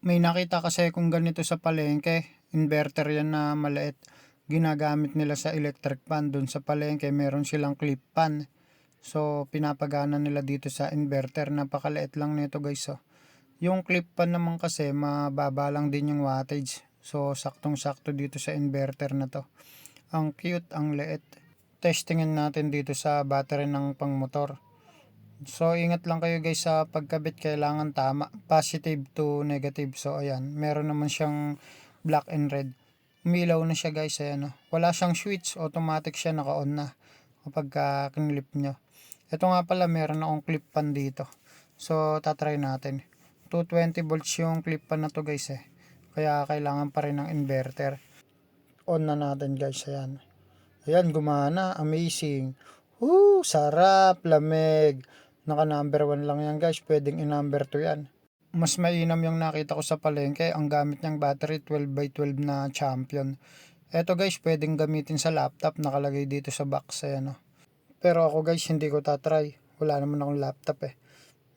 May nakita kasi kung ganito sa palengke, inverter yan na maliit. Ginagamit nila sa electric fan. Dun sa palengke meron silang clip fan. So pinapagana nila dito sa inverter. Napakaliit lang nito guys. So, yung clip fan naman kasi mababa lang din yung wattage. So saktong sakto dito sa inverter na to. Ang cute, ang liit. Testingin natin dito sa battery ng pangmotor. So ingat lang kayo guys sa pagkabit, kailangan tama, positive to negative. So ayan, meron naman siyang black and red. Umilaw na siya guys, ayan oh. Wala siyang switch, automatic siya, naka-on na kapag kinlip nyo. Ito nga pala, meron akong clip pan dito. So tatry natin. 220 volts yung clip pan na to guys eh. Kaya kailangan pa rin ng inverter. On na natin guys, ayan. Ayan, gumana, amazing. Sarap, lamig. Naka number 1 lang yan guys, pwedeng i-number 2 yan. Mas mainam yung nakita ko sa palengke, ang gamit niyang battery 12x12 na champion. Eto guys, pwedeng gamitin sa laptop, nakalagay dito sa box, ayan o. Pero ako guys, hindi ko tatry, wala naman akong laptop eh.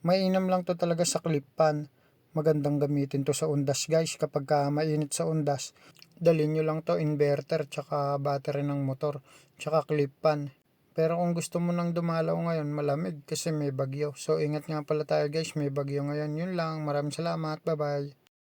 Mainam lang to talaga sa clip pan. Magandang gamitin to sa undas guys, kapag mainit sa undas. Dalhin nyo lang to, inverter, tsaka battery ng motor, tsaka clip pan. Pero kung gusto mo nang dumalaw ngayon, malamig kasi may bagyo. So ingat nga pala tayo guys, may bagyo ngayon. Yun lang, maraming salamat, bye bye.